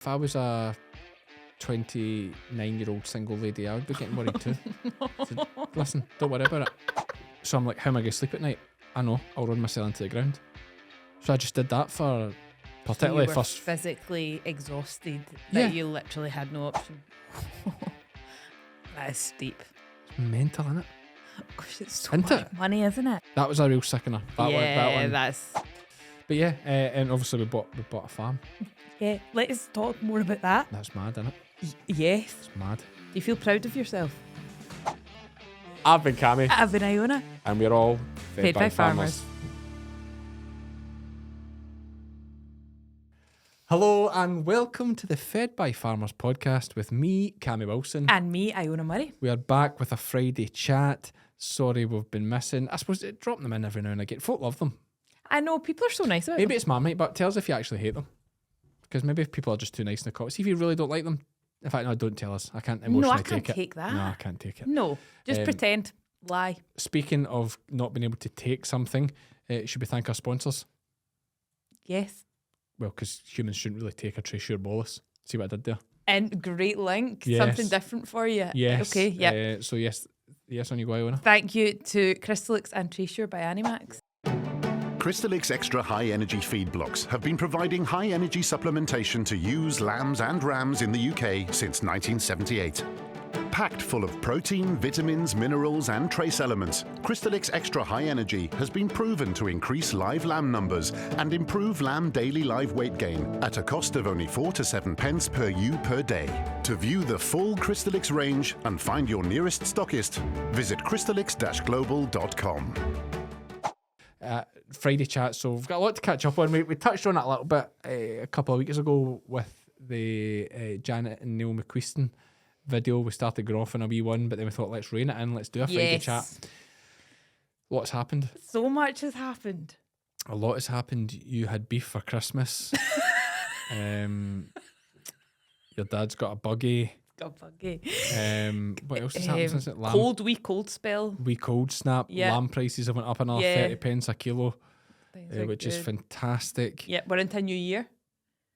If I was a 29-year-old single lady, I would be getting worried too. So, listen, don't worry about it. So I'm like, how am I going to sleep at night? I know, I'll run myself into the ground. So I just did that for particularly you were first. physically exhausted Yeah. that you literally had no option. That is steep. It's mental, innit? Gosh, it's so Isn't much it? money, isn't it? That was a real sickener. That one. That's. But yeah, and obviously we bought a farm. Yeah, let's talk more about that. That's mad, innit? Yes. It's mad. Do you feel proud of yourself? I've been Cammy. I've been Iona. And we're all fed by farmers. Hello and welcome to the Fed by Farmers podcast with me, Cammy Wilson. And me, Iona Murray. We are back with a Friday chat. Sorry we've been missing. I suppose drop them in every now and again. Folk love them. I know, people are so nice about Maybe them. it's Marmite, but tell us if you actually hate them. Because maybe if people are just too nice in the comments. See if you really don't like them. In fact, no, don't tell us. I can't emotionally No, I take can't it. take that. No, I can't take it. No, just pretend. Lie. Speaking of not being able to take something, should we thank our sponsors? Yes. Well, because humans shouldn't really take a Tracesure bolus. See what I did there? And great link. Yes. Something different for you. Yes. Okay, yeah. So yes, on you go, Iona. Thank you to Crystalyx and Tracesure by Animax. Crystalyx Extra High Energy Feed Blocks have been providing high energy supplementation to ewes, lambs and rams in the UK since 1978. Packed full of protein, vitamins, minerals and trace elements, Crystalyx Extra High Energy has been proven to increase live lamb numbers and improve lamb daily live weight gain at a cost of only 4 to 7 pence per ewe per day. To view the full Crystalyx range and find your nearest stockist, visit crystalyx-global.com. Friday chat, so we've got a lot to catch up on. We touched on it a little bit a couple of weeks ago with the Janet and Neil McQuiston video. We started going off on a wee one, but then we thought, let's rein it in, let's do a Friday chat. What's happened? So much has happened. A lot has happened. You had beef for Christmas. Your dad's got a buggy. God buggy. What else has happened since it? Cold spell. Wee cold snap. Yeah. Lamb prices have went up another 30 pence a kilo, which is fantastic. Yeah, we're into a new year.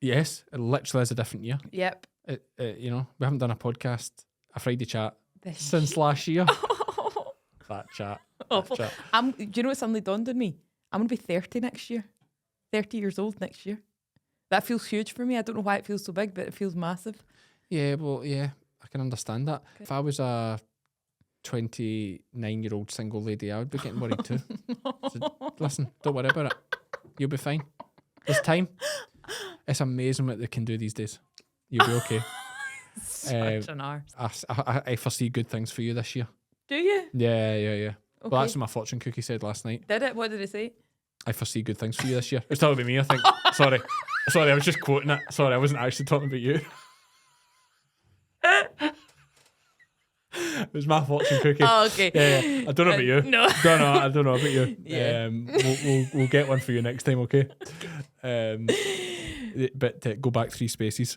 Yes, it literally is a different year. Yep. We haven't done a podcast, a Friday chat, This since last year. That chat. Awful. Chat. Do you know what suddenly dawned on me? I'm going to be 30 next year. 30 years old next year. That feels huge for me. I don't know why it feels so big, but it feels massive. Yeah, well, yeah, I can understand that. Okay. If I was a 29-year-old single lady, I would be getting worried too. So, listen, don't worry about it. You'll be fine. There's time. It's amazing what they can do these days. You'll be okay. Such an arse. I foresee good things for you this year. Do you? Yeah. Okay. Well, that's what my fortune cookie said last night. Did it? What did it say? I foresee good things for you this year. It was talking about me, I think. Sorry, I was just quoting it. Sorry, I wasn't actually talking about you. It was my fortune cookie. Oh, okay. Yeah. I don't know about you. No. I don't know about you. Yeah. We'll get one for you next time, okay? But go back 3 spaces.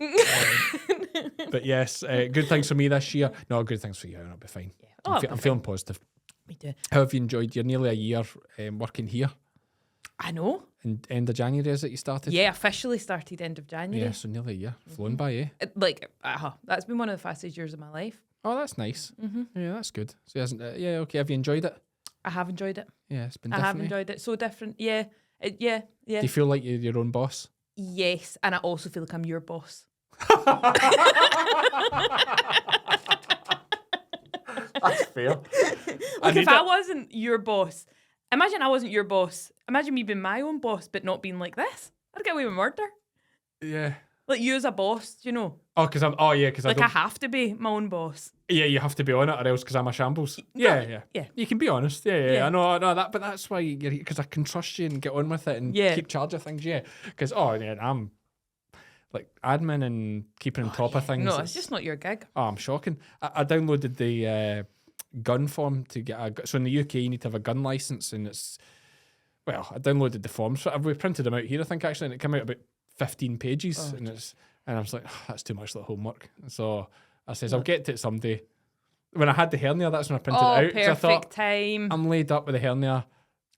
But yes, good things for me this year. No, good things for you. I'll be fine. Yeah. Oh, I'm feeling positive. Me too. How have you enjoyed? You're nearly a year working here. I know. And end of January is it you started? Yeah, officially started end of January. Yeah, so nearly a year. Flown by, eh? That's been one of the fastest years of my life. Oh, that's nice. Yeah, that's good. So hasn't yeah, okay. Have you enjoyed it? I have enjoyed it. Yeah, it's been I different. have enjoyed it. So different. Yeah. Yeah. Do you feel like you're your own boss? Yes, and I also feel like I'm your boss. That's fair. If I wasn't your boss, imagine I wasn't your boss. Imagine me being my own boss, but not being like this. I'd get away with murder. Yeah. Like you as a boss, you know. Oh, because I'm. Oh, yeah, because I have to be my own boss. Yeah, you have to be on it, or else because I'm a shambles. Yeah. You can be honest. Yeah. I know that, but that's why you're because I can trust you and get on with it and keep charge of things. Yeah, because I'm like admin and keeping on top of things. No, it's just not your gig. Oh, I'm shocking. I downloaded the gun form to get so in the UK you need to have a gun license, and I downloaded the forms. We printed them out here, I think, actually, and it came out about 15 pages, and I was like, that's too much like homework. So I says, I'll get to it someday. When I had the hernia, that's when I printed it out. Perfect I thought, time. I'm laid up with a hernia.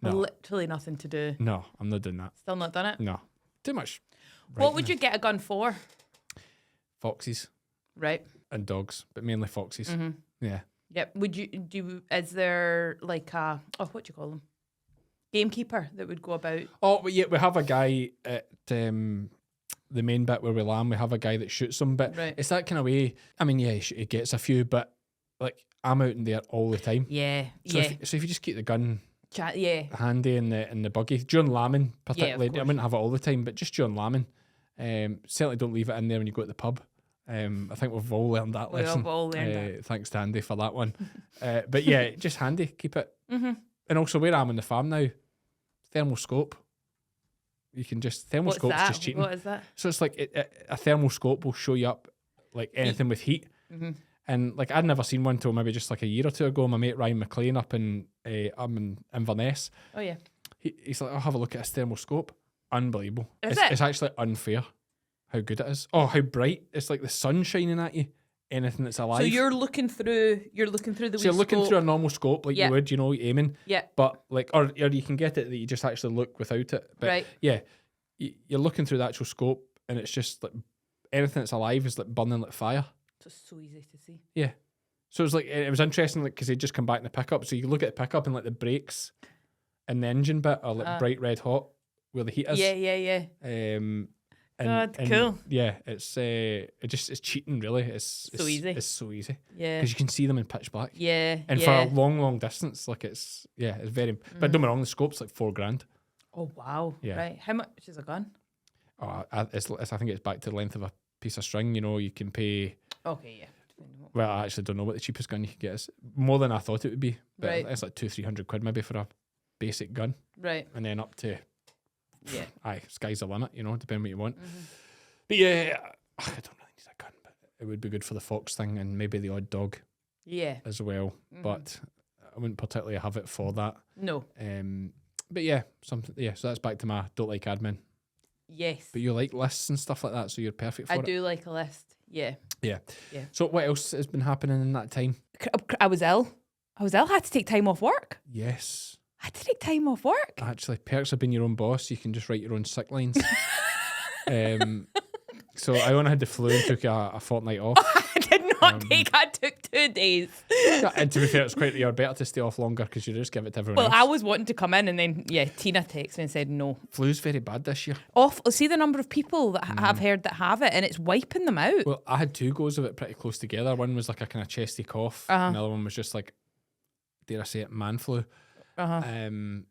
No. Literally nothing to do. No, I'm not doing that. Still not done it? No. Too much. What would you get a gun for? foxes Right. and dogs, but mainly foxes. Yeah. Yep. Is there like what do you call them? Gamekeeper that would go about? Oh, yeah, we have a guy at the main bit where we land. We have a guy that shoots them, but Right. it's that kind of way. I mean, yeah, he gets a few, but like I'm out in there all the time. Yeah. So if you just keep the gun handy in the buggy during lambing, particularly, I wouldn't have it all the time, but just during lambing, certainly don't leave it in there when you go to the pub. I think we've all learned that lesson. We've all learned that. Thanks to Andy for that one. But yeah, just handy, keep it. And also where I'm on the farm now, thermal scope. You can just thermal scope's just cheating. What is that? So it's like a thermal scope will show you up like anything with heat. And like I'd never seen one till maybe just like a year or two ago. My mate Ryan McLean up in Inverness. Oh yeah. He's like, I'll have a look at his thermal scope. Unbelievable. Is it? It's actually unfair how good it is. Oh, how bright. It's like the sun shining at you. Anything that's alive. So you're looking through the So you're looking through a normal scope like you would, aiming. Yeah. But like, or you can get it that you just actually look without it. But right. yeah, you're looking through the actual scope and it's just like anything that's alive is like burning like fire. So it's so easy to see. Yeah. So it was interesting like because they'd just come back in the pickup. So you look at the pickup and like the brakes and the engine bit are like bright red hot where the heat is. Yeah. And cool. Yeah, it's cheating really. It's so easy. It's so easy. Yeah. Because you can see them in pitch black. Yeah. And for a long distance, like it's very. But don't get me wrong, the scope's like $4,000. Oh wow. Yeah. Right. How much is a gun? Oh, I think it's back to the length of a piece of string. You can pay. Okay. Yeah. Well, I actually don't know what the cheapest gun you can get is. More than I thought it would be. But right. It's like £200-300 maybe for a basic gun. Right. And then up to. Yeah. Aye, sky's the limit, depending what you want. But yeah, I don't really need a gun, but it would be good for the fox thing and maybe the odd dog. Yeah. As well. But I wouldn't particularly have it for that. No. But yeah, so that's back to my don't like admin. Yes. But you like lists and stuff like that, so you're perfect for it. I do like a list. Yeah. Yeah. Yeah. So what else has been happening in that time? I was ill. I had to take time off work. Yes. I had to take time off work. Actually, perks of being your own boss, you can just write your own sick lines. So Iona had the flu and took a fortnight off. I did not take. I took 2 days. And to be fair, it's you're better to stay off longer because you just give it to everyone else. Well, I was wanting to come in and then, Tina texted me and said no. Flu's very bad this year. See the number of people that I've heard that have it and it's wiping them out. Well, I had 2 goes of it pretty close together. One was like a kind of chesty cough. And the other one was just like, dare I say it, man flu. And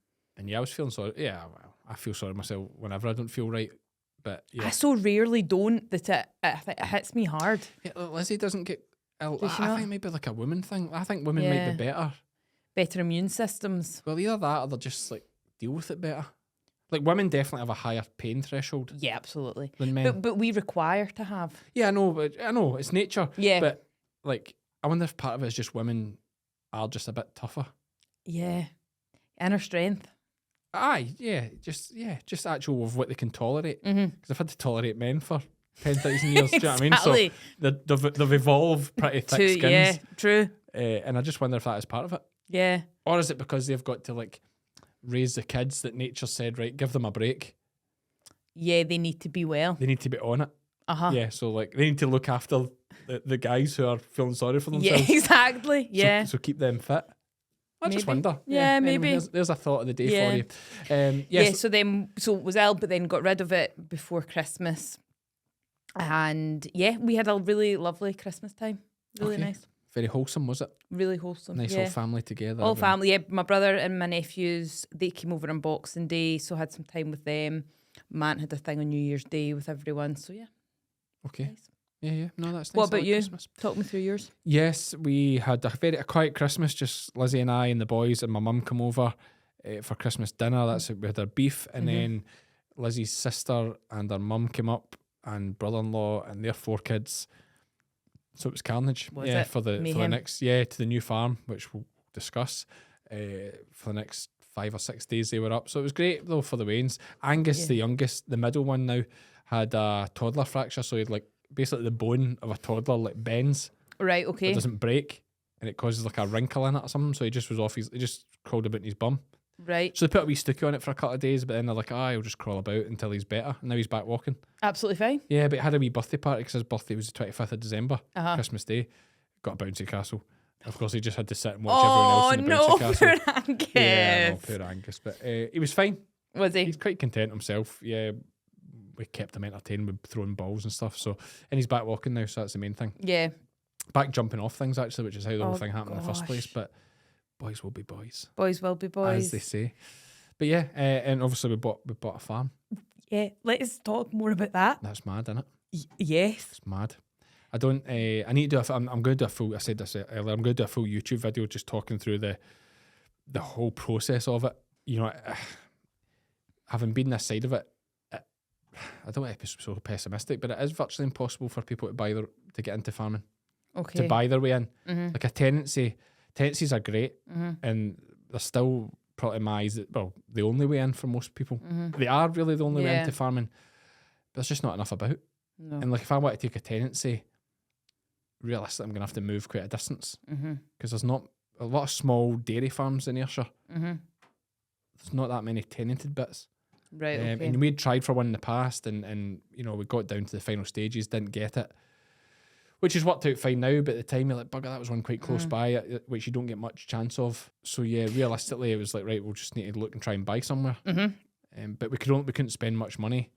yeah, I was feeling sorry. Yeah, well, I feel sorry myself whenever I don't feel right. But yeah, I so rarely don't that it hits me hard. Yeah, Lizzy doesn't get ill. Does she I not? think maybe like a woman thing. I think women might be better immune systems. Well, either that or they just like deal with it better. Like women definitely have a higher pain threshold. Yeah, absolutely. Than men. But we require to have. Yeah, I know it's nature. Yeah. But like, I wonder if part of it is just women are just a bit tougher. Yeah. Inner strength. Aye, just actual of what they can tolerate. Because I've had to tolerate men for 10,000 years. Do you know what I mean? So they've evolved pretty thick skins. Yeah, true. And I just wonder if that is part of it. Yeah. Or is it because they've got to like raise the kids that nature said, right, give them a break. Yeah, they need to be well. They need to be on it. Yeah, so like they need to look after the guys who are feeling sorry for themselves. Yeah, exactly. Yeah. So keep them fit. I just wonder. Yeah, maybe. Anyway, there's a thought of the day for you. So was ill, but then got rid of it before Christmas. And we had a really lovely Christmas time. Really nice. Very wholesome, was it? Really wholesome. Nice all family together. All family, My brother and my nephews, they came over on Boxing Day, so I had some time with them. Matt had a thing on New Year's Day with everyone, so yeah. Okay. Nice. Yeah. No, that's nice. What about you? Christmas. Talk me through yours. Yes, we had a quiet Christmas, just Lizzy and I and the boys and my mum come over for Christmas dinner. We had our beef, and then Lizzy's sister and her mum came up, and brother-in-law and their 4 kids. So it was carnage. Was it? For the next to the new farm, which we'll discuss. For the next 5 or 6 days they were up. So it was great though for the Waynes. Angus, the youngest, the middle one now, had a toddler fracture, so he had like basically the bone of a toddler like bends. Right, okay. It doesn't break, and it causes like a wrinkle in it or something. So he just was off. He just crawled about in his bum. Right. So they put a wee sticky on it for a couple of days, but then they're like, he'll just crawl about until he's better. And now he's back walking. Absolutely fine. Yeah, but he had a wee birthday party because his birthday was the 25th of December, Uh-huh. Christmas Day. Got a bouncy castle. Of course, he just had to sit and watch everyone else in the bouncy castle. Poor Angus. Yeah, no, poor Angus. But he was fine. Was he? He's quite content himself. Yeah, we kept him entertained with throwing balls and stuff. So, and he's back walking now, so that's the main thing. Yeah. Back jumping off things, actually, which is how the whole Oh, thing happened in the first place. gosh. But boys will be boys. Boys will be boys. As they say. But yeah, and obviously we bought a farm. Yeah. Let's talk more about that. That's mad, isn't it? Yes. It's mad. I don't. I need to do. I'm going to do a full. I said this earlier. I'm going to do a full YouTube video just talking through the whole process of it. You know, having been this side of it, I don't want to be so pessimistic, but it is virtually impossible for people to get into farming, Okay. to buy their way in. Mm-hmm. Like a tenancy. Tenancies are great, Mm-hmm. and they're still probably in my eyes, the only way in for most people. Mm-hmm. They are really the only way Yeah. into farming, but there's just not enough about. No. And like if I want to take a tenancy, realistically I'm going to have to move quite a distance Mm-hmm. because there's not a lot of small dairy farms in Ayrshire. Mm-hmm. There's not that many tenanted bits. Right. Okay. And we'd tried for one in the past and you know, we got down to the final stages, didn't get it, which has worked out fine now, but at the time you're like, bugger, that was one quite close by, which you don't get much chance of. So yeah, realistically it was like, right, we'll just need to look and try and buy somewhere. Mm-hmm. But we couldn't spend much money.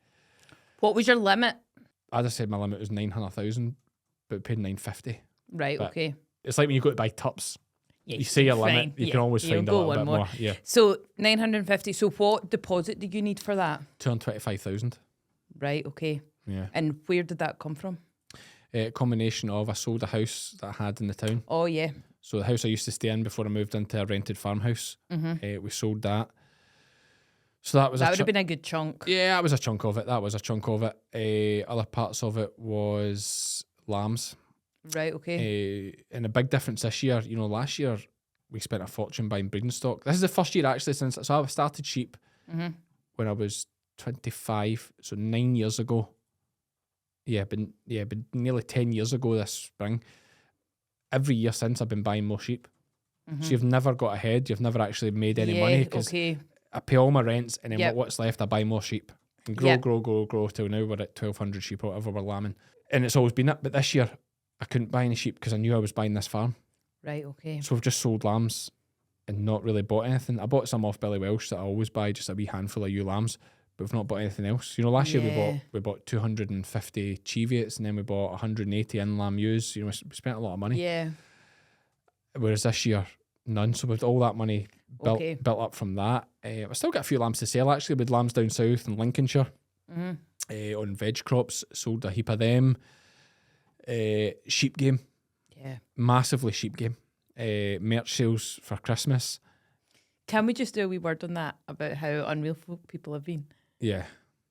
What was your limit? As I said, my limit was 900,000, but we paid 950. Right. But okay. It's like when you go to buy tups. Yeah, You say your fine. limit, you Yeah, can always you'll find a go little one bit more. Yeah, So 950. So what deposit do you need for that? 225,000. Right. Okay. Yeah. And where did that come from? A combination of I sold a house that I had in the town. Oh yeah. So the house I used to stay in before I moved into a rented farmhouse. We sold that. So that was That would have been a good chunk. yeah, that was a chunk of it. Other parts of it was lambs. Right. Okay. And a big difference this year, you know, last year we spent a fortune buying breeding stock. This is the first year actually since, so I started sheep when I was 25, so 9 years ago. But nearly 10 years ago this spring. Every year since I've been buying more sheep. So you've never got ahead, you've never actually made any money because Okay. I pay all my rents and then Yep. what's left I buy more sheep. And Yep. grow till now we're at 1,200 sheep or whatever we're lambing. And it's always been it. But this year I couldn't buy any sheep because I knew I was buying this farm. Right. Okay. So we've just sold lambs and not really bought anything. I bought some off Billy Welsh that I always buy, just a wee handful of ewe lambs, but we've not bought anything else. You know, last year we bought 250 Cheviets and then we bought 180 in-lamb ewes. You know, we spent a lot of money. Yeah. Whereas this year, none. So with all that money Okay. built up from that, I still got a few lambs to sell actually. With lambs down south in Lincolnshire on veg crops, sold a heap of them. Sheep game, Yeah. massively sheep game. Merch sales for Christmas. Can we just do a wee word on that about how unreal people have been? Yeah,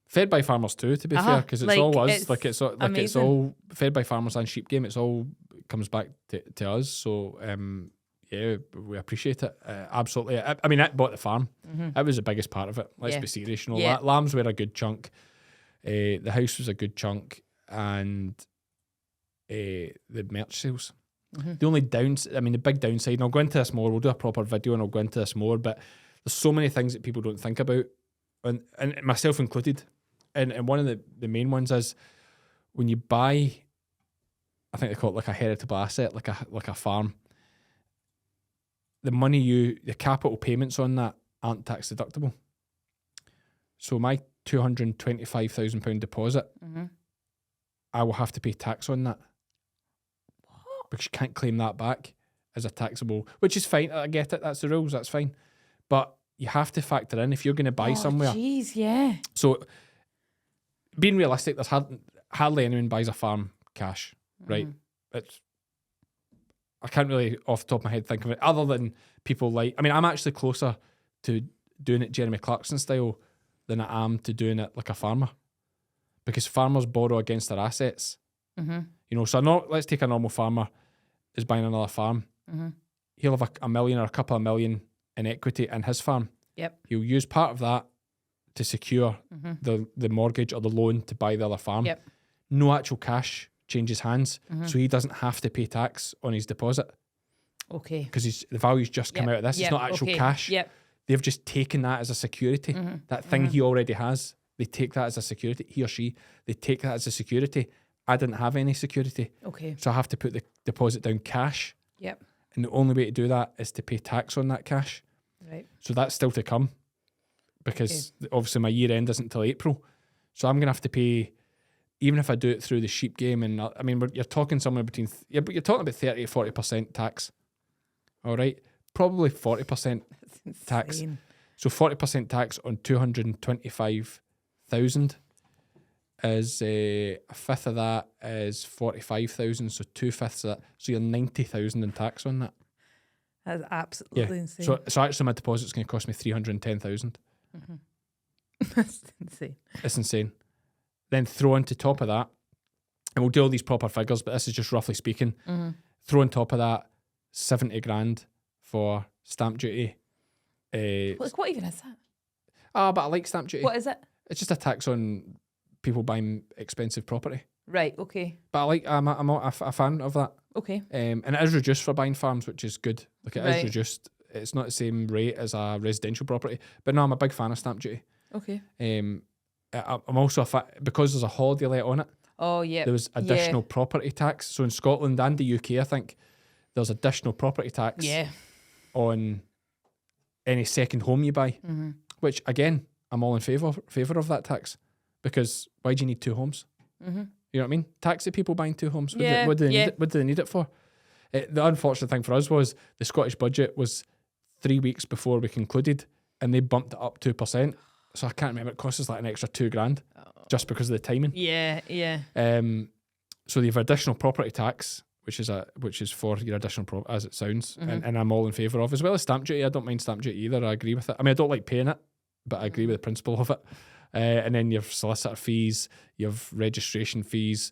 fed by farmers too. To be Uh-huh. fair, because it's Like, all us. it's It's amazing. all fed by farmers and sheep game. It's all comes back to us. So yeah, we appreciate it absolutely. I mean, it bought the farm. It was the biggest part of it. Let's Yeah. be serious. You know, Yeah. lambs were a good chunk. The house was a good chunk, and the merch sales. The only the big downside, and I'll go into this more, we'll do a proper video and I'll go into this more, but there's so many things that people don't think about, and myself included. And one of the main ones is when you buy, I think they call it like a heritable asset, like a farm, the capital payments on that aren't tax deductible. So my £225,000 deposit, I will have to pay tax on that. Because you can't claim that back as a taxable, which is fine. I get it. That's the rules. That's fine. But you have to factor in if you're going to buy somewhere. Jeez, yeah. So being realistic, there's hardly anyone buys a farm cash, right? I can't really off the top of my head think of it other than people like, I mean, I'm actually closer to doing it Jeremy Clarkson style than I am to doing it like a farmer, because farmers borrow against their assets. You know, so let's take a normal farmer is buying another farm. He'll have a million or a couple of million in equity in his farm. Yep. He'll use part of that to secure the mortgage or the loan to buy the other farm. Yep. No actual cash changes hands, so he doesn't have to pay tax on his deposit Okay. because the value's just come out of this. It's not actual cash. Yep. they've just taken that as a security. That thing he already has, they take that as a security. He or she, they take that as a security. I didn't have any security. Okay. So I have to put the deposit down cash. Yep. And the only way to do that is to pay tax on that cash. Right. So that's still to come, because obviously my year end isn't until April. So I'm going to have to pay, even if I do it through the sheep game. And I mean, you're talking somewhere between, but you're talking about 30 to 40% tax. All right. Probably 40% tax. So 40% tax on 225,000 is a fifth of that is 45,000. So 2/5 of that. So you're 90,000 in tax on that. That's absolutely insane. So actually my deposit's going to cost me 310,000. That's insane. It's insane. Then throw on to top of that, and we'll do all these proper figures, but this is just roughly speaking. Throw on top of that 70 grand for stamp duty. What even is that? But I like stamp duty. What is it? It's just a tax on people buying expensive property. Right. Okay. But I'm a fan of that. Okay. And it is reduced for buying farms, which is good. Like it is Right. reduced. It's not the same rate as a residential property. But no, I'm a big fan of stamp duty. Okay. I'm also a fan, because there's a holiday let on it. Oh yeah. There was additional property tax. So in Scotland and the UK, I think there's additional property tax on any second home you buy. Which again, I'm all in favour of that tax, because why do you need two homes? You know what I mean? Tax the people buying two homes. What do they need it for? The unfortunate thing for us was the Scottish budget was 3 weeks before we concluded, and they bumped it up 2%. So I can't remember. It cost us like an extra $2,000 just because of the timing. Yeah. So they have additional property tax, which is for your additional as it sounds, and I'm all in favour of, as well as stamp duty. I don't mind stamp duty either. I agree with it. I mean, I don't like paying it, but I agree with the principle of it. And then your solicitor fees, your registration fees.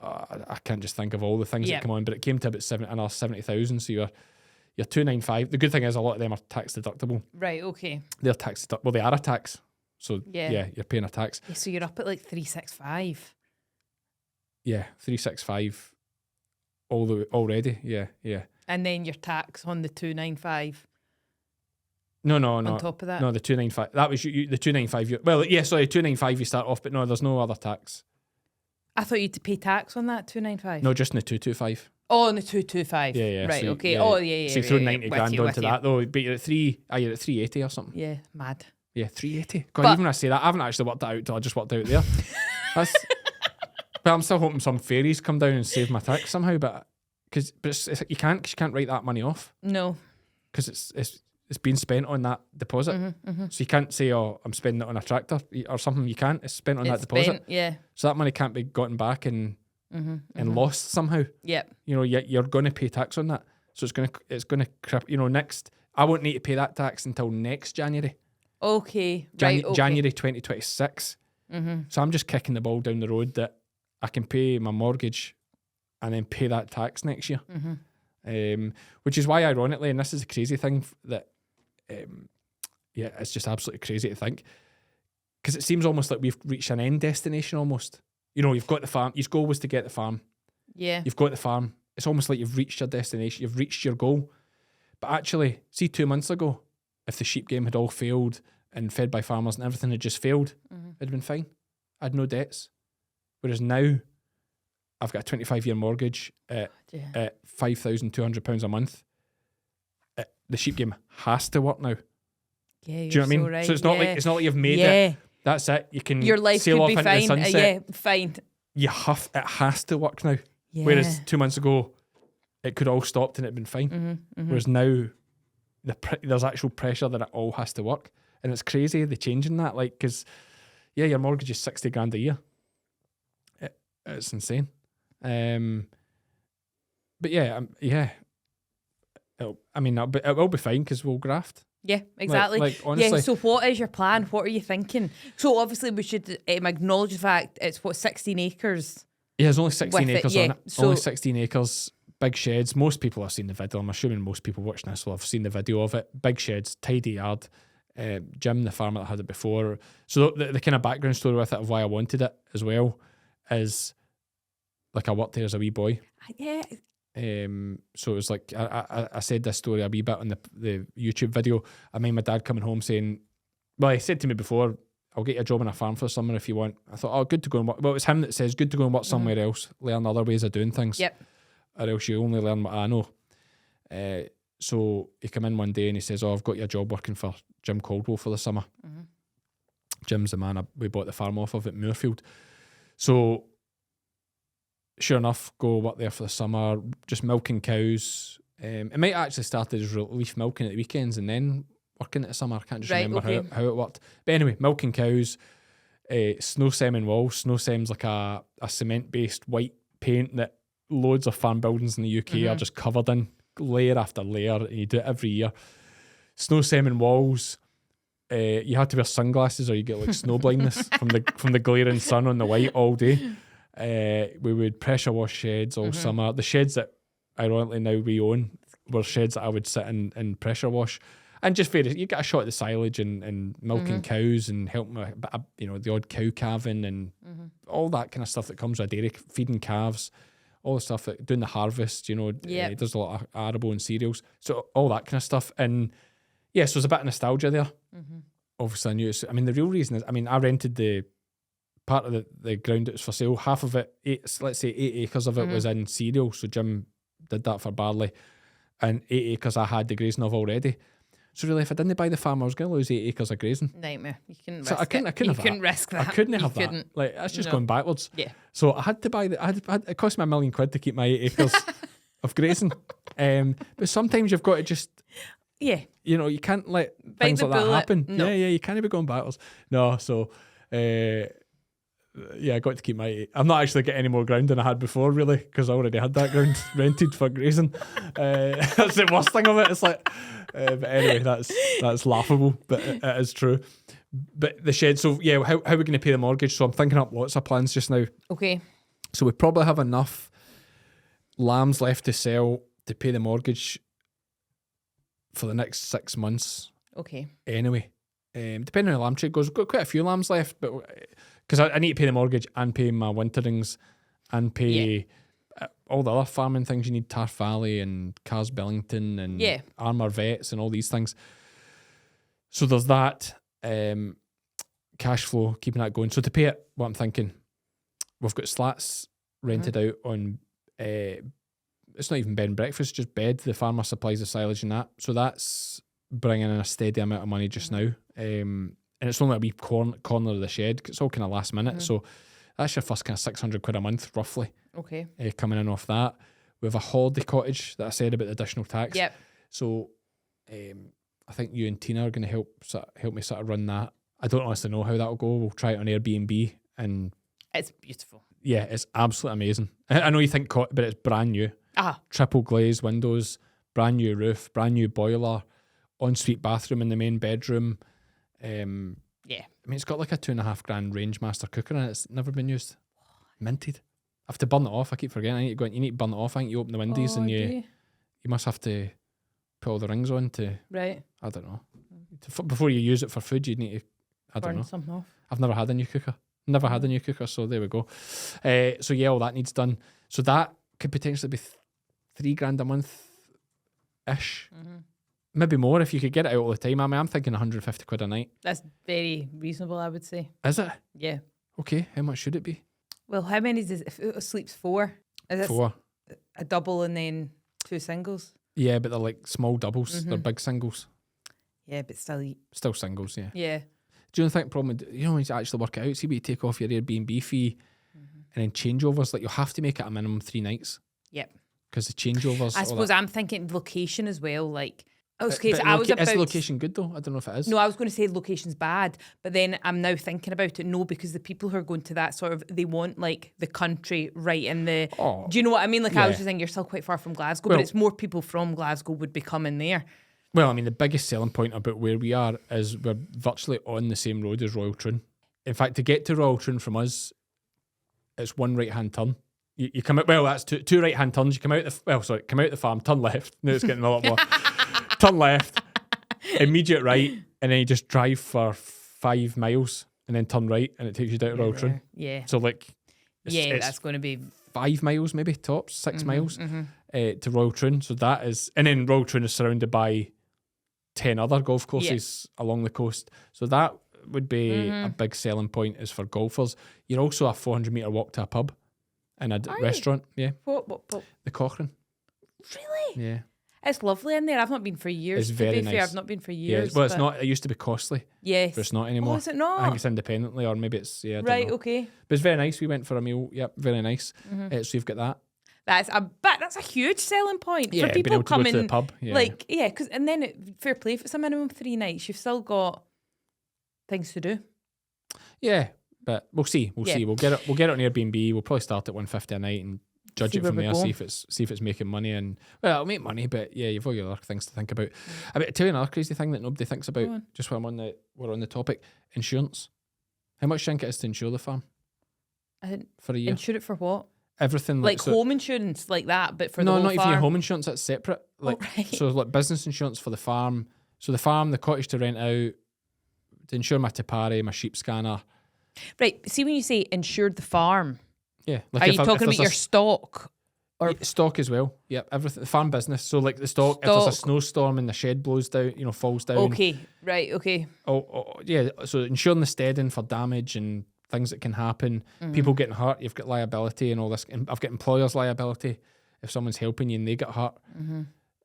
I can't just think of all the things that come on, but it came to about 70,000. So you're 295. The good thing is a lot of them are tax deductible. Right. Okay. They're tax deductible. Well, they are a tax. So you're paying a tax. Yeah, so you're up at like 365. Yeah, 365 already. Yeah. And then your tax on the 295. No. On top of that? No, the 295. That was the 295. 295 you start off, but no, there's no other tax. I thought you had to pay tax on that 295. No, just in the 225. Oh, on the 225. Yeah. Right, So okay. Yeah. Oh, yeah. So you throw 90 with grand you, onto that, though. But you're at 380 or something. Yeah, mad. Yeah, 380. God, even when I say that, I haven't actually worked that out till I just worked out there. But I'm still hoping some fairies come down and save my tax somehow. But you can't, 'cause you can't write that money off. No. Because it's been spent on that deposit. So you can't say, oh, I'm spending it on a tractor or something. You can't. It's spent on that deposit. Yeah. So that money can't be gotten back and lost somehow. Yep. You know, you're going to pay tax on that. So it's gonna crip. You know, I won't need to pay that tax until next January. Okay. January 2026. So I'm just kicking the ball down the road that I can pay my mortgage and then pay that tax next year. Which is why, ironically, and this is a crazy thing that, it's just absolutely crazy to think, because it seems almost like we've reached an end destination almost. You know, you've got the farm. Your goal was to get the farm. Yeah. You've got the farm. It's almost like you've reached your destination. You've reached your goal. But actually, see, 2 months ago, if the sheep game had all failed and fed by farmers and everything had just failed, it'd been fine. I had no debts. Whereas now, I've got a 25-year mortgage at £5,200 a month. The sheep game has to work now. Yeah, do you know what I mean? Right. So it's not like you've made it. That's it. You can your life sail could off be into fine. the sunset. Fine. It has to work now. Yeah. Whereas 2 months ago, it could all stopped and it'd been fine. Whereas now, there's actual pressure that it all has to work, and it's crazy the change in that. Like, because your mortgage is 60 grand a year. It's insane. But it will be fine because we'll graft. Yeah, exactly. Like honestly. Yeah, so what is your plan? What are you thinking? So obviously we should acknowledge the fact it's 16 acres. Yeah, there's only 16 acres on it. So only 16 acres, big sheds. Most people have seen the video. I'm assuming most people watching this will have seen the video of it. Big sheds, tidy yard. Jim, the farmer that had it before. So the kind of background story with it of why I wanted it as well is, like, I worked there as a wee boy. Yeah, So it was like I said this story a wee bit on the YouTube video. I mean, my dad coming home saying, well, he said to me before, I'll get you a job on a farm for the summer if you want. I thought, oh, good to go and work. Well, it was him that says, good to go and work somewhere else, learn other ways of doing things. Yep. Or else you only learn what I know. So he came in one day and he says, oh, I've got you a job working for Jim Caldwell for the summer. Jim's the man we bought the farm off of at Moorfield. So sure enough, go work there for the summer, just milking cows. It might actually start as relief milking at the weekends and then working at the summer. I can't just remember how it worked. But anyway, milking cows, snow semming walls. Snow sem's like a cement-based white paint that loads of farm buildings in the UK are just covered in, layer after layer, and you do it every year. Snow semming walls. You had to wear sunglasses or you get like snow blindness from the glaring sun on the white all day. We would pressure wash sheds all summer. The sheds that ironically now we own were sheds that I would sit in and pressure wash. And just various, you get a shot at the silage and milking cows and helping with the odd cow calving and all that kind of stuff that comes with dairy, feeding calves, all the stuff that doing the harvest, does a lot of arable and cereals. So all that kind of stuff. And yeah, so there's a bit of nostalgia there. Obviously I knew the real reason is, I rented the part of the ground that was for sale. Half of it, let's say 8 acres of it was in cereal. So Jim did that for barley. And 8 acres I had the grazing of already. So really, if I didn't buy the farm, I was going to lose 8 acres of grazing. Nightmare. You couldn't so risk it. You couldn't risk that. I couldn't have that. Like, that's just going backwards. Yeah. So I had to buy it cost me £1 million to keep my 8 acres of grazing. But sometimes you've got to just... Yeah. You can't let things like that happen. No. Yeah, you can't be going backwards. No, so... I got to keep my... I'm not actually getting any more ground than I had before, really, because I already had that ground rented for grazing. That's the worst thing of it. It's like... but anyway, that's laughable, but it is true. But the shed, so yeah, how are we going to pay the mortgage? So I'm thinking up lots of plans just now. Okay. So we probably have enough lambs left to sell to pay the mortgage for the next 6 months. Okay. Anyway, depending on the lamb trade goes, we've got quite a few lambs left, but because I need to pay the mortgage and pay my winterings and pay all the other farming things you need, Tarf Valley and Cars Billington and Armour Vets and all these things. So there's that cash flow, keeping that going. So to pay it, what I'm thinking, we've got slats rented out on, it's not even bed and breakfast, just bed. The farmer supplies the silage and that. So that's bringing in a steady amount of money just now. And it's only a wee corner of the shed. It's all kind of last minute. So that's your first kind of £600 a month, roughly. Okay. Coming in off that. We have a holiday cottage that I said about the additional tax. Yep. So I think you and Tina are going to help me sort of run that. I don't honestly know how that'll go. We'll try it on Airbnb. And it's beautiful. Yeah, it's absolutely amazing. I know you think but it's brand new. Triple glazed windows, brand new roof, brand new boiler, ensuite bathroom in the main bedroom. It's got like a $2,500 Range Master cooker in it. It's never been used. Minted. I have to burn it off. I keep forgetting. You need to burn it off. I think you open the windows and you must have to put all the rings on to... Right. I don't know. Before you use it for food, you need to... I don't know. Burn something off. I've never had a new cooker. Never had a new cooker, so there we go. So yeah, all that needs done. So that could potentially be $3,000 a month-ish. Maybe more if you could get it out all the time. I'm thinking £150 a night. That's very reasonable, I would say. Is it? Yeah. Okay, how much should it be? Well, how many is it? If it sleeps 4? Is it 4. A double and then 2 singles? Yeah, but they're like small doubles. They're big singles. Yeah, but still singles, yeah. Yeah. Do you think problem? When you actually work it out, see, but you take off your Airbnb fee and then changeovers, like you'll have to make it a minimum 3 nights. Yep. Because the changeovers. I suppose I'm thinking location as well. Like, okay, so I was about. Is the location good though? I don't know if it is. No, I was going to say location's bad, but then I'm now thinking about it. No, because the people who are going to that sort of, they want like the country right in the. Oh, do you know what I mean? Like I was just thinking, you're still quite far from Glasgow, but it's more people from Glasgow would be coming there. Well, I mean, the biggest selling point about where we are is we're virtually on the same road as Royal Troon. In fact, to get to Royal Troon from us, it's 1 right-hand turn. You come out, well, that's two right-hand turns. You come out the farm, turn left. Now it's getting a lot more. Turn left, immediate right, and then you just drive for 5 miles and then turn right and it takes you down to Royal Troon. Yeah. So like... it's that's going to be 5 miles, maybe tops, 6 miles to Royal Troon. So that is, and then Royal Troon is surrounded by 10 other golf courses along the coast. So that would be a big selling point is for golfers. You're also a 400-metre walk to a pub and a restaurant. Yeah. What? The Cochrane. Really? Yeah. It's lovely in there. I've not been for years. It's very to be fair, nice. I've not been for Yeah. years. Well, it's not. It used to be costly. Yes. But it's not anymore. Oh, is it not? I think it's independently, or maybe it's I don't know. Okay. But it's very nice. We went for a meal. Yep, very nice. So you've got that. That's a huge selling point Yeah, for being people able to go coming to the pub. Yeah. like because and then fair play if it's a minimum 3 nights, you've still got things to do. Yeah, but we'll see. We'll see. We'll get it on Airbnb. We'll probably start at $150 a night and judge See it from where we there. go. See if it's making money, and well, it'll make money. But yeah, you've all your other things to think about. I mean, tell you another crazy thing that nobody thinks about. Just while we're on the topic, insurance. How much do you think it is to insure the farm I think for a year? insure it for what? Everything Like so, home insurance like that, but for no, the whole not even farm. your home insurance. That's separate. Like right. so, like business insurance for the farm. So the farm, the cottage to rent out, to insure my tipari, my sheep scanner. Right. See when you say insured the farm, Yeah, like are if you I- talking if about there's a your stock? Or Yeah, stock as well. Yep, everything. The farm business. So like the stock. If there's a Stock. snowstorm and the shed blows down, falls down. Okay. Right. Okay. Yeah. So insuring the steading for damage and things that can happen. People getting hurt. You've got liability and all this. And I've got employers' liability if someone's helping you and they get hurt.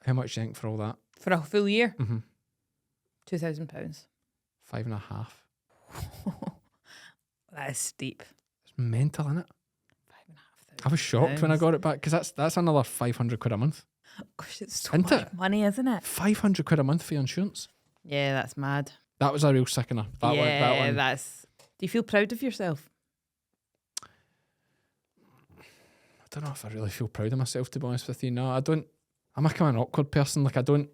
How much do you think for all that? For a full year? Mhm. £2,000. 5.5. That is steep. It's mental, isn't it? 5,500. I was shocked when I got it back because that's another 500 quid a month. Gosh, it's so Isn't much it? money, isn't it? 500 quid a month for your insurance. Yeah, that's mad. That was a real sickener. That one. That's. Do you feel proud of yourself? I don't know if I really feel proud of myself, to be honest with you. No, I don't. I'm a kind of an awkward person. Like I don't.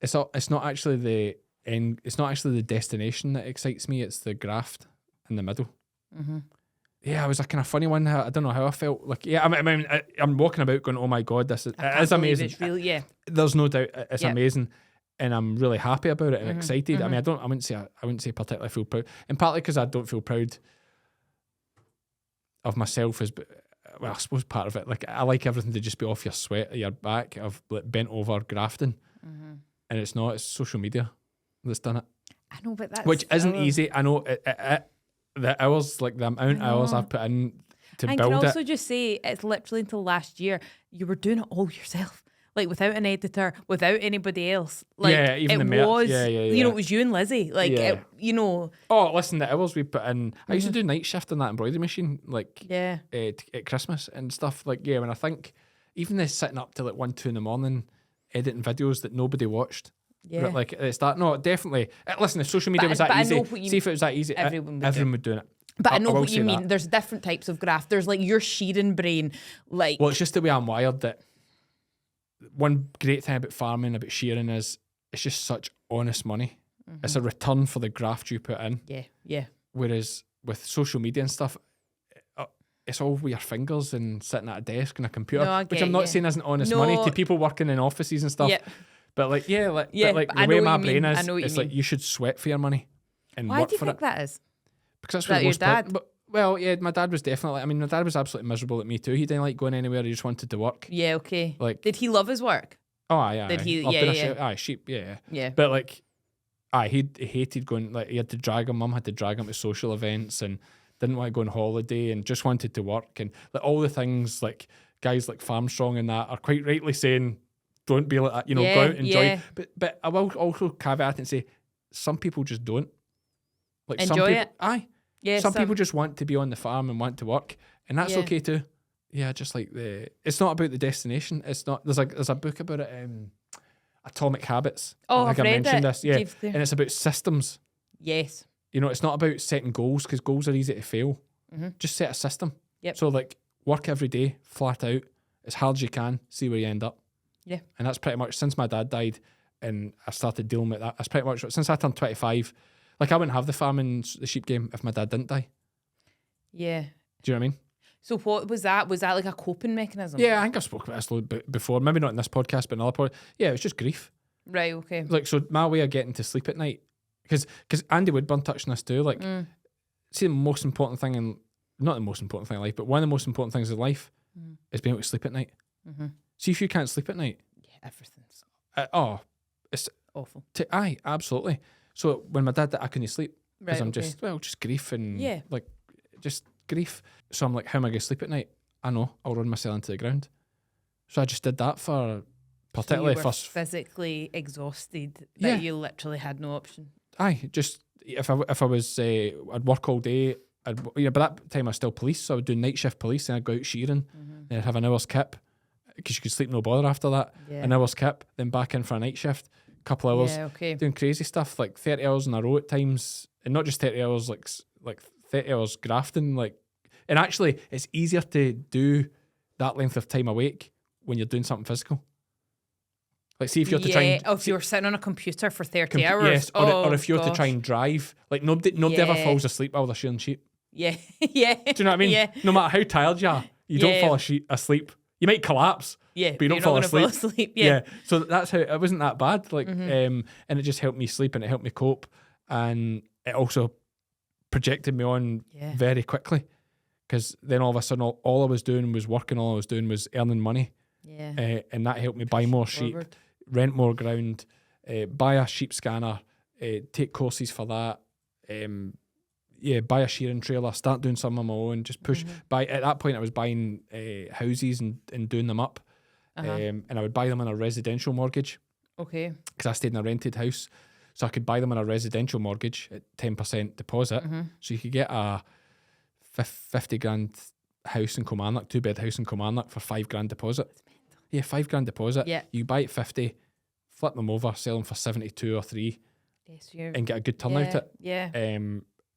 It's not actually the end. It's not actually the destination that excites me. It's the graft in the middle. Yeah, it was a kind of funny one. I don't know how I felt. Like, yeah, I'm walking about going, "Oh my god, it is amazing." It's real, yeah. There's no doubt it's Yeah. amazing, and I'm really happy about it and excited. I mean, I wouldn't say particularly feel proud, and partly because I don't feel proud of myself as. Well, I suppose part of it, like I like everything to just be off your sweat, your back. I've like, bent over grafting, and it's not. It's social media that's done it, I know, but that's which isn't easy. I know the hours, like the amount of hours I've put in to I build can it. also just say it's literally until last year you were doing it all yourself, like without an editor, without anybody else. Like Yeah, even it the merch. was, Yeah. you know, it was you and Lizzy. Like Yeah. Oh, listen, the hours we put in. I used to do night shift on that embroidery machine, like yeah, at Christmas and stuff. Like, yeah, when I think even this sitting up till like 1, 2 in the morning, editing videos that nobody watched. yeah. Like it's that. No, definitely. Listen, if social media But- was that but I easy, know what you see if it was that easy, everyone would everyone would do it. But I know will what you say mean. that. There's different types of graft. There's like your shearing brain, like Well, it's just the way I'm wired that one great thing about farming, about shearing is it's just such honest money. It's a return for the graft you put in. yeah. Whereas with social media and stuff, it's all with your fingers and sitting at a desk and a computer, No, I which get I'm not you. saying isn't honest No. money to people working in offices and stuff. Yeah. But like, Yeah, but but I the know way what my you brain mean. I is, know what you it's like mean. you should sweat for your money and Why work do you for think it. that is? Because that's Is that where your most dad? Well, yeah, my dad was definitely. I mean, my dad was absolutely miserable at me too. He didn't like going anywhere. He just wanted to work. Yeah, okay. Like- did he love his work? Oh, aye. Did he- Up yeah, in a yeah. shed- Aye, sheep. Yeah. Yeah. But like, he hated going. Like, he had to drag him. Mum had to drag him to social events and didn't want to go on holiday and just wanted to work and like all the things like guys like Farmstrong and that are quite rightly saying, don't be like that. You know, Yeah, go out and enjoy. yeah. But I will also caveat and say, some people just don't. Like some Enjoy people, it. Aye. Yeah, Some people just want to be on the farm and want to work, and that's Yeah. okay too. Yeah, just like it's not about the destination. It's not. There's a book about it, Atomic Habits. Oh, I I've think I read mentioned it. this. Yeah, James Clear. and it's about systems. Yes. You know, it's not about setting goals because goals are easy to fail. Just set a system. Yep. So like work every day, flat out, as hard as you can, see where you end up. Yeah. And that's pretty much since my dad died, and I started dealing with that. That's pretty much since I turned 25. Like I wouldn't have the farm and the sheep game if my dad didn't die. Yeah. Do you know what I mean? So what was that? Was that like a coping mechanism? Yeah, I think I've spoken about this a little bit before. Maybe not in this podcast, but in another podcast. Yeah, it was just grief. Right, okay. Like, so my way of getting to sleep at night, because Andy Woodburn touched on this too. Like, see, the most important thing not the most important thing in life, but one of the most important things in life is being able to sleep at night. See if you can't sleep at night. Yeah, everything's it's awful. Aye, absolutely. So when my dad did, I couldn't sleep because Right, I'm okay. just grief and Yeah. like just grief. So I'm like, how am I going to sleep at night? I know, I'll run myself into the ground. So I just did that for particularly So you were first. physically exhausted Yeah. that you literally had no option. Aye, just if I was I'd work all day. By that time I was still police, so I would do night shift police, and I'd go out shearing, then I'd have an hour's kip because you could sleep no bother after that. Yeah. An hour's kip, then back in for a night shift, couple hours, Yeah, okay. doing crazy stuff like 30 hours in a row at times, and not just 30 hours like 30 hours grafting. Like, and actually, it's easier to do that length of time awake when you're doing something physical. Like, see if you're to try and if you were sitting on a computer for 30 hours. yes, or if you're to try and drive, like nobody ever Yeah. falls asleep while they're shearing sheep. Yeah, yeah. Do you know what I mean? Yeah, No matter how tired you are, you don't Yeah. fall asleep. You might collapse, yeah. but you don't you're fall not gonna asleep. Fall asleep. Yeah. So that's how it wasn't that bad. Like, and it just helped me sleep and it helped me cope, and it also projected me on Yeah. very quickly, because then all of a sudden all I was doing was working. All I was doing was earning money, Yeah. and that helped me buy more sheep, Forward. rent more ground, buy a sheep scanner, take courses for that. Buy a shearing trailer, start doing some of my own, just push. At that point, I was buying houses and doing them up, and I would buy them on a residential mortgage Okay. because I stayed in a rented house, so I could buy them on a residential mortgage at 10% deposit. So you could get a 50 grand house in Kilmarnock, 2-bed house in Kilmarnock for $5 grand deposit. Yeah, $5 grand deposit. Yeah. You buy it 50, flip them over, sell them for 72 or 3, Yes, you're. and get a good turnout yeah. at. Yeah.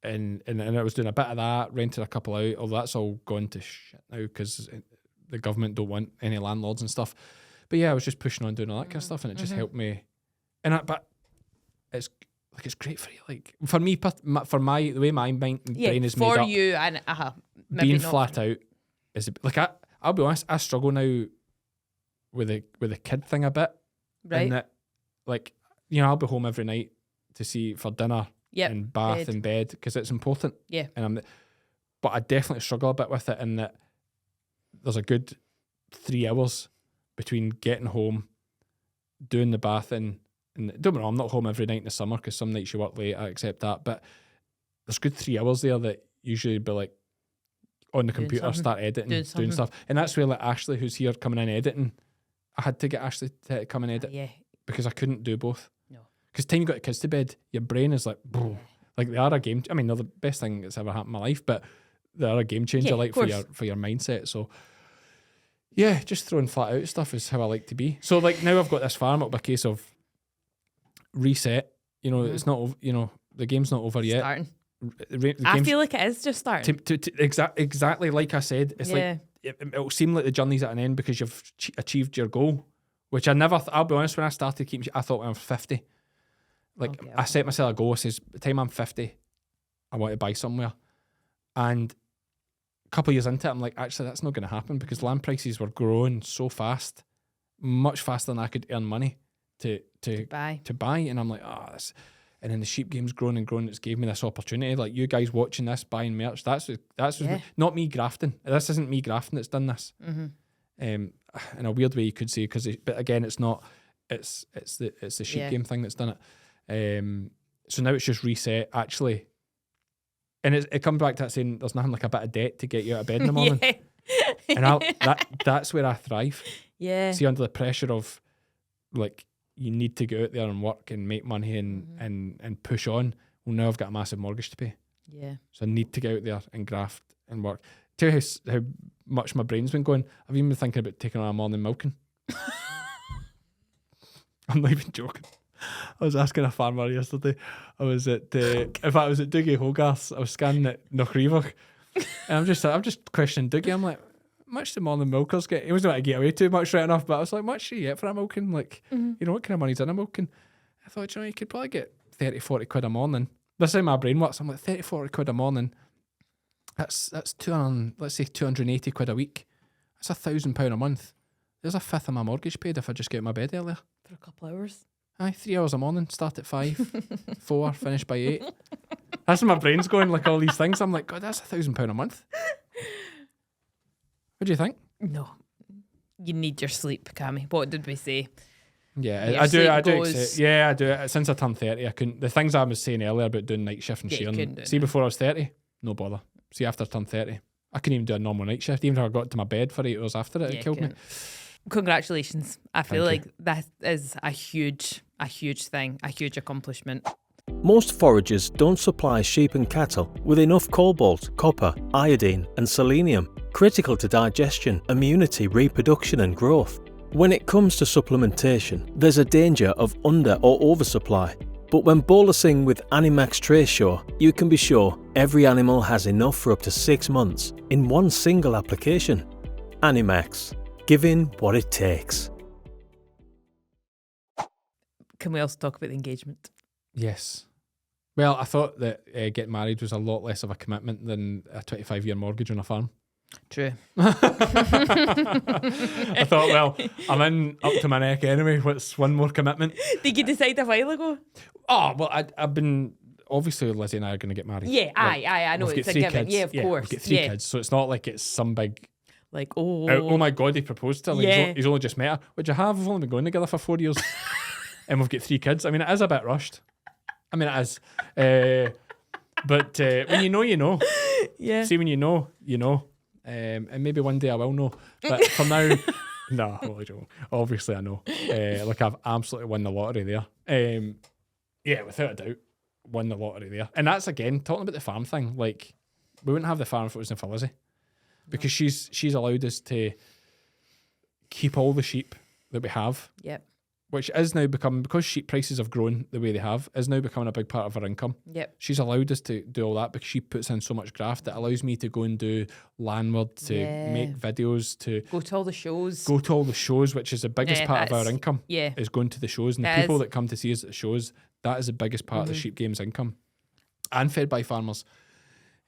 And I was doing a bit of that, rented a couple out. Although that's all gone to shit now because the government don't want any landlords and stuff. But yeah, I was just pushing on doing all that kind of stuff, and it just helped me. But it's like it's great for you. Like for me, for my the way my brain is made for up, you and maybe being not flat for- out is like I'll be honest, I struggle now with the kid thing a bit. right. In that, like, I'll be home every night to see for dinner. Yep, And bath bed. and bed because it's important. Yeah. But I definitely struggle a bit with it in that there's a good 3 hours between getting home, doing the bathing, and don't get me wrong, I'm not home every night in the summer because some nights you work late, I accept that, but there's good 3 hours there that usually be like on the Doing computer, something. start editing, Doing doing something. stuff. And that's where like Ashley, who's here coming in editing, I had to get Ashley to come and edit Yeah. because I couldn't do both. No. Because time you got the kids to bed, your brain is like, like they are a game. I mean, they're the best thing that's ever happened in my life, but they are a game changer, Yeah, like of for your mindset. So yeah, just throwing flat out stuff is how I like to be. So like now I've got this farm up a case of reset. It's not. The game's not over yet. Starting. The I game's- feel like it is just starting. exactly like I said. It's like it'll seem like the journey's at an end because you've achieved your goal, which I never. I'll be honest. When I started keeping, I thought when I was 50. Like Okay. I set myself a goal. I says, by the time I'm 50, I want to buy somewhere. And a couple of years into it, I'm like, actually, that's not going to happen because land prices were growing so fast, much faster than I could earn money to Bye. buy. And I'm like, this. And then the sheep game's grown and grown. It's gave me this opportunity. Like you guys watching this, buying merch. That's Yeah. not me grafting. This isn't me grafting that's done this. In a weird way, you could say, but again, it's not. It's the sheep Yeah. game thing that's done it. So now it's just reset actually, and it comes back to that saying there's nothing like a bit of debt to get you out of bed in the morning. yeah. And that's where I thrive. Yeah. See, under the pressure of like you need to go out there and work and make money and push on. Well, now I've got a massive mortgage to pay, Yeah. so I need to get out there and graft and work. Tell you how much my brain's been going. I've even been thinking about taking on a morning milking. I'm not even joking. I was asking a farmer yesterday. I was at Dougie Hogarth's. I was scanning at Knockreevach, and I'm just questioning Dougie. I'm like, much the morning milkers get? He wasn't going to get away too much right enough, but I was like, much do you get for a milking? Like, what kind of money's in a milking? I thought, you could probably get 30, 40 quid a morning. That's how my brain works. I'm like, 30, 40 quid a morning. That's 280 quid a week. That's £1,000 a month. There's a fifth of my mortgage paid if I just get out of my bed earlier. For a couple hours. Aye, 3 hours a morning, start at 5, 4, finish by 8. That's where my brain's going, like all these things. I'm like, God, that's £1,000 a month. What do you think? No. You need your sleep, Cammy. What did we say? Yeah, Your I do. sleep I do. goes- Yeah, I do. Since I turned 30, I couldn't. The things I was saying earlier about doing night shift and Yeah, you couldn't do sharing. it See, now. before I was 30, no bother. See, after I turned 30, I couldn't even do a normal night shift. Even if I got to my bed for 8 hours after it, Yeah, it killed me. couldn't. Congratulations. I feel Thank like that is a huge thing, a huge accomplishment. Most foragers don't supply sheep and cattle with enough cobalt, copper, iodine and selenium, critical to digestion, immunity, reproduction and growth. When it comes to supplementation, there's a danger of under or oversupply. But when bolusing with Animax Tracesure, you can be sure every animal has enough for up to 6 months in one single application. Animax, giving what it takes. Can we also talk about the engagement? Yes. Well, I thought that getting married was a lot less of a commitment than a 25-year mortgage on a farm. True. I thought, well, I'm in up to my neck anyway. What's one more commitment? Did you decide a while ago? Oh, well, I've been... Obviously, Lizzie and I are going to get married. Yeah, Like, I know we've it's got a 3 given. kids. Yeah, of course. We've got 3 yeah. kids, so it's not like it's some big... Like, oh. Oh my God, he proposed to her. Like, Yeah. he's only just met her. Would you have? We've only been going together for 4 years. And we've got 3 kids. I mean, it is a bit rushed. I mean, it is. But when you know, you know. Yeah. See, when you know, you know. And maybe one day I will know. But for now, no, obviously I know. Like I've absolutely won the lottery there. Yeah, without a doubt, won the lottery there. And that's again talking about the farm thing. Like we wouldn't have the farm if it wasn't for Lizzie, because she's allowed us to keep all the sheep that we have. Yep. Which is now becoming, because sheep prices have grown the way they have, is now becoming a big part of our income. Yep. She's allowed us to do all that because she puts in so much graft that allows me to go and do landward, to Yeah. make videos, to Go to all the shows. go to all the shows, which is the biggest Yeah, part of our that's- income, Yeah. is going to the shows. And the That people is. that come to see us at the shows, that is the biggest part of the sheep game's income. And fed by farmers.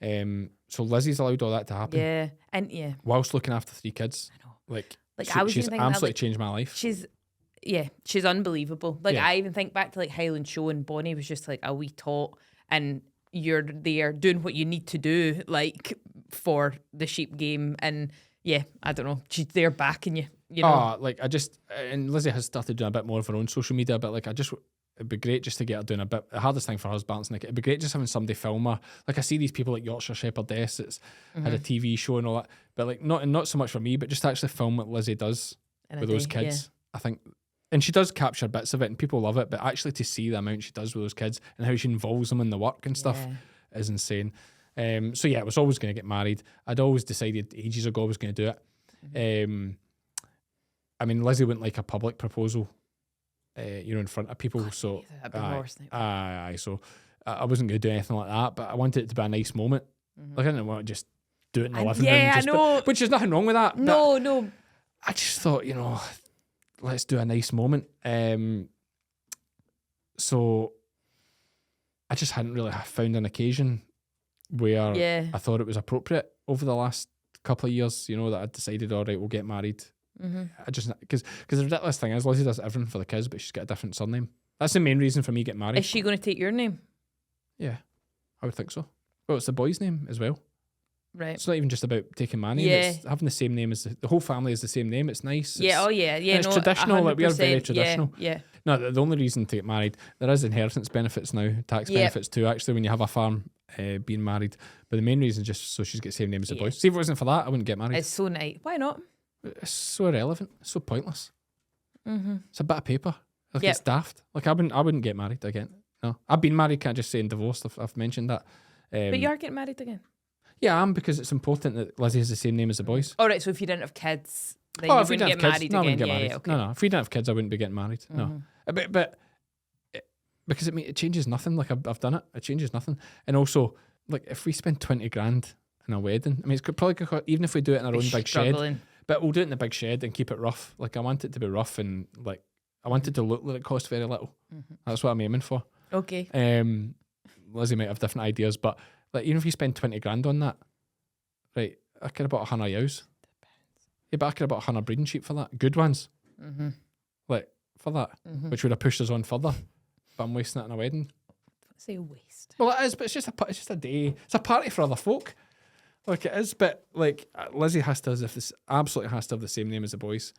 So Lizzie's allowed all that to happen. Yeah. And yeah. Whilst looking after 3 kids. I know. Like I was she's even thinking that, absolutely like, changed my life. She's unbelievable. Like Yeah. I even think back to like Highland Show, and Bonnie was just like a wee tot, and you're there doing what you need to do, like for the sheep game. And yeah, I don't know, she's there backing you. You know, Like and Lizzie has started doing a bit more of her own social media, but like it'd be great just to get her doing a bit. The hardest thing for her is balancing. Like, it'd be great just having somebody film her. Like I see these people like Yorkshire Shepherdess that's had a TV show and all that, but like not so much for me, but just to actually film what Lizzie does in a with those day, kids. I think, and she does capture bits of it, and people love it. But actually to see the amount she does with those kids and how she involves them in the work and stuff is insane. So yeah, I was always going to get married. I'd always decided ages ago I was going to do it. I mean, Lizzie wouldn't like a public proposal, in front of people. So that'd be worse. aye. So I wasn't going to do anything like that, but I wanted it to be a nice moment. Like I didn't want to just do it in the living room. Yeah, I know. Which is nothing wrong with that. but No. I just thought, let's do a nice moment. So I just hadn't really found an occasion where I thought it was appropriate over the last couple of years, that I decided, all right, we'll get married. I just, because the ridiculous thing is, Lizzie does everything for the kids, but she's got a different surname. That's the main reason for me getting married. Is she going to take your name? Yeah, I would think so. Well, it's the boy's name as well. Right. It's not even just about taking my name. Yeah. It's having the same name as the whole family is the same name. It's nice. Yeah. It's traditional. Like, we are very 100%, traditional. Yeah. No, the only reason to get married, there is inheritance benefits now, tax benefits too, actually, when you have a farm, being married. But the main reason is just so she's got the same name as the boys. See, if it wasn't for that, I wouldn't get married. It's so nice. Why not? It's so irrelevant. It's so pointless. It's a bit of paper. Like, Yep. it's daft. Like, I wouldn't get married again. No, I've been married. Can't just say and divorced. I've mentioned that. But you are getting married again. Yeah, I am, because it's important that Lizzie has the same name as the boys. All right. So if you didn't have kids, then you if we wouldn't didn't get have married kids, no, I again. wouldn't get married. Yeah. Okay. No. If we didn't have kids, I wouldn't be getting married. No. But because it changes nothing. Like, I've done it. It changes nothing. And also, like, if we spend 20 grand in a wedding, I mean, it's probably gonna cost, even if we do it in our own big shed, but we'll do it in the big shed and keep it rough. Like, I want it to be rough, and like, I want it to look like it costs very little. That's what I'm aiming for. Okay. Lizzie might have different ideas, but like, even if you spend 20 grand on that, right, I could have bought 100 ewes. Yeah, but I could have bought 100 breeding sheep for that. Good ones. Like, for that, which would have pushed us on further. But I'm wasting it on a wedding. Don't say waste. Well, it is, but it's just a day. It's a party for other folk. Like it is, but like Lizzy has to, as if this absolutely has to have the same name as the boys,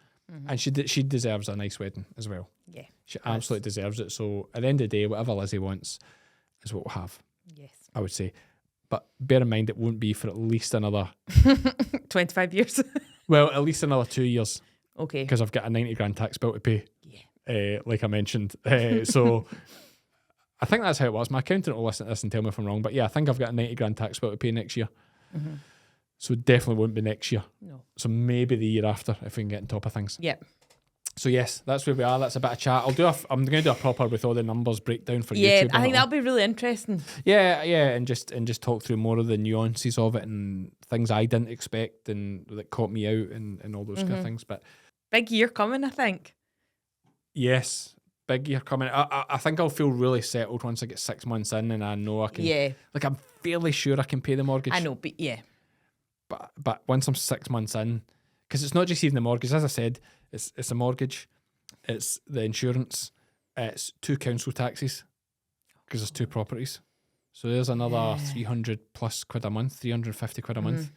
and she deserves a nice wedding as well. Yeah. She absolutely deserves it. So at the end of the day, whatever Lizzy wants is what we'll have. Yes. I would say, but bear in mind it won't be for at least another 25 years. well, at least another 2 years Okay. because I've got a 90 grand tax bill to pay. Yeah. Like I mentioned, so. I think that's how it was. My accountant will listen to this and tell me if I'm wrong, but yeah, I think I've got a 90 grand tax bill to pay next year. So definitely won't be next year. No. So maybe the year after if we can get on top of things. Yep. So yes, that's where we are. That's a bit of chat. I'm going to do a proper with all the numbers breakdown for Yeah, YouTube. I think that'll be really interesting. Yeah, and just talk through more of the nuances of it and things I didn't expect and that caught me out and all those kind of things. But Big year coming, I think. yes, big year coming. I think I'll feel really settled once I get 6 months in and I know I can. Yeah. Like I'm fairly sure I can pay the mortgage. I know, but yeah. But once I'm 6 months in, because it's not just even the mortgage. As I said, it's a mortgage, it's the insurance, it's 2 council taxes because there's 2 properties. So there's another 300 plus quid a month, 350 quid a month.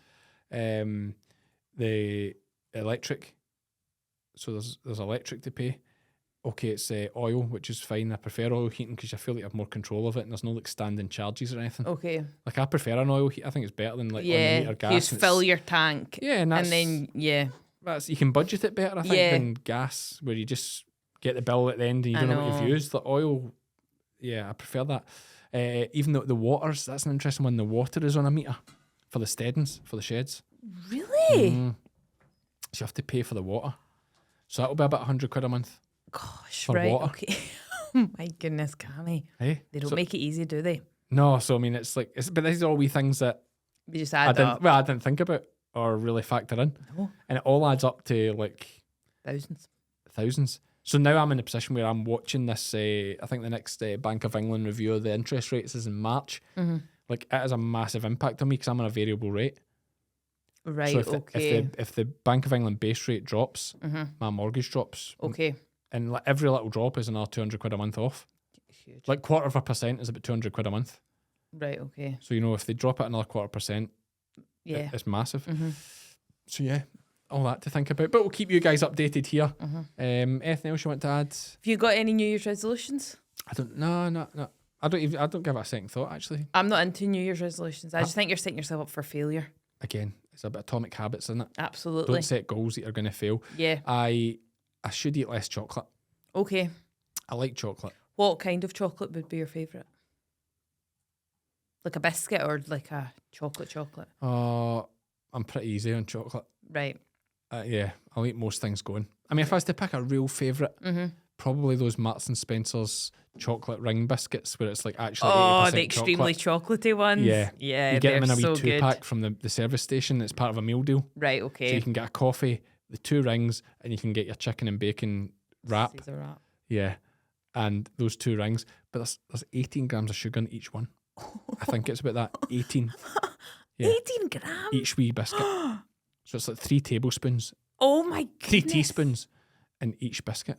The electric. So there's electric to pay. Okay, it's oil, which is fine. I prefer oil heating because I feel like I have more control of it and there's no like standing charges or anything. Okay. Like I prefer an oil heat. I think it's better than like on the Yeah. meter gas. You just fill your tank. Yeah, and then, yeah. that's you can budget it better, I think, than gas, where you just get the bill at the end and you don't know what you've used. The oil, yeah, I prefer that. Even though the waters, that's an interesting one. The water is on a meter for the steadings, for the sheds. Really? So you have to pay for the water. So that'll be about 100 quid a month. Gosh, For right. water. Okay. Oh my goodness, Cammy. Hey, They don't make it easy, do they? No, so I mean, it's like, but these are all wee things that You just I add up. didn't think about or really factor in, No. and it all adds up to like Thousands. thousands. So now I'm in a position where I'm watching this. I think the next Bank of England review of the interest rates is in March. Like it has a massive impact on me because I'm on a variable rate. Right, So if the Bank of England base rate drops, my mortgage drops. Okay. And like every little drop is another 200 quid a month off. Huge. Like 1/4% is about 200 quid a month. Right, okay. So if they drop it another 1/4%, Yeah. it's massive. So yeah, all that to think about. But we'll keep you guys updated here. Anything else you want to add? Have you got any New Year's resolutions? I don't. No. I don't give it a second thought. Actually, I'm not into New Year's resolutions. I just think you're setting yourself up for failure. again, it's a bit atomic habits, isn't it? Absolutely. Don't set goals that are going to fail. Yeah. I should eat less chocolate. Okay. I like chocolate. What kind of chocolate would be your favourite? Like a biscuit or like a chocolate? I'm pretty easy on chocolate. Right. Yeah, I'll eat most things going. I mean, if I was to pick a real favourite, probably those Marks and Spencer's chocolate ring biscuits, where it's like actually 80% the extremely chocolatey ones. Yeah, Yeah, you get them in a wee so 2-pack from the service station. It's part of a meal deal. Right, So okay. you can get a coffee, the 2 rings, and you can get your chicken and bacon wrap. Caesar wrap. Yeah, and those 2 rings. But there's 18 grams of sugar in each one. I think it's about that. 18. Yeah. 18 grams? Each wee biscuit. So it's like 3 tablespoons, Oh my goodness. 3 teaspoons in each biscuit.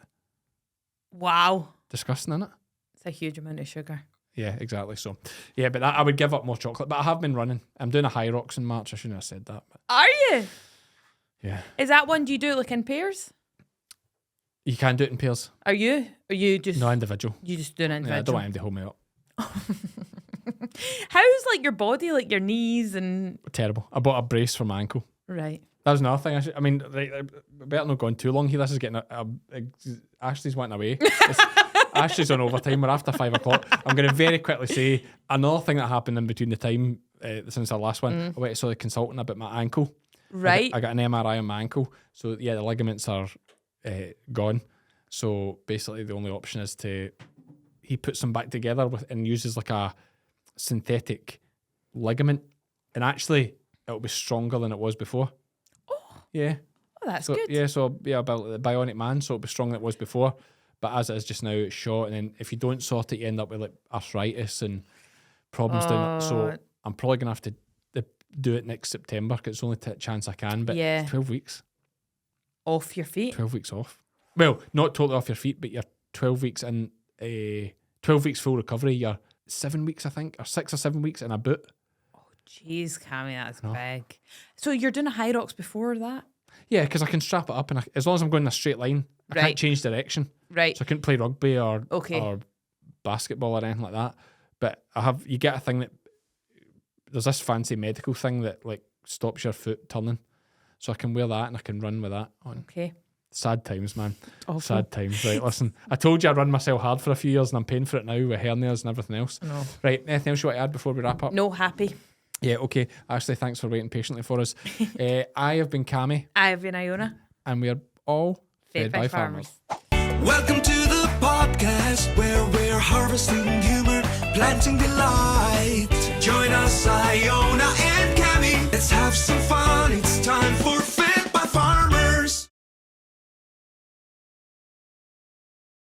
Wow. Disgusting, isn't it? It's a huge amount of sugar. Yeah, exactly. So, yeah, but I would give up more chocolate. But I have been running. I'm doing a High Rocks in March. I shouldn't have said that. But Are you? yeah. Is that one, do you do it like in pairs? You can do it in pairs. Are you? Or you just... No, individual. You just do an Yeah, individual? I don't want him to hold me up. How's like your body, like your knees and... Terrible. I bought a brace for my ankle. Right. That was another thing. I mean, I better not going too long here. This is getting Ashley's wanting away. Ashley's on overtime. We're after 5 o'clock. I'm going to very quickly say another thing that happened in between the time since our last one. I went to see the consultant about my ankle. Right. I got an MRI on my ankle. So yeah, the ligaments are gone. So basically, the only option is he puts them back together and uses like a synthetic ligament, and actually it'll be stronger than it was before. Yeah. Oh, that's So good. yeah, so yeah, about the bionic man, so it'll be stronger than it was before. But as it is just now, it's short, and then if you don't sort it, you end up with like arthritis and problems down it. So I'm probably gonna have to do it next September because it's only a chance I can. But Yeah. 12 weeks. Off your feet. 12 weeks off. Well, not totally off your feet, but you're 12 weeks in 12 weeks full recovery. You're 7 weeks, I think, or 6 or 7 weeks in a boot. Oh, Jeez, Cammy, that's big. So you're doing a high rocks before that? Yeah, because I can strap it up, and as long as I'm going in a straight line, I can't change direction. Right. So I couldn't play rugby or basketball or anything like that. But you get a thing that there's this fancy medical thing that like stops your foot turning. So I can wear that and I can run with that on. Okay. Sad times, man. Awful. Sad times. Right, listen. I told you I run myself hard for a few years and I'm paying for it now with hernias and everything else. No. Right, anything else you want to add before we wrap up? No, happy. Yeah, okay. Ashley, thanks for waiting patiently for us. I have been Cammy. I have been Iona. And we are all fed by farmers. Welcome to the podcast where we're harvesting humor, planting delight. Join us, Iona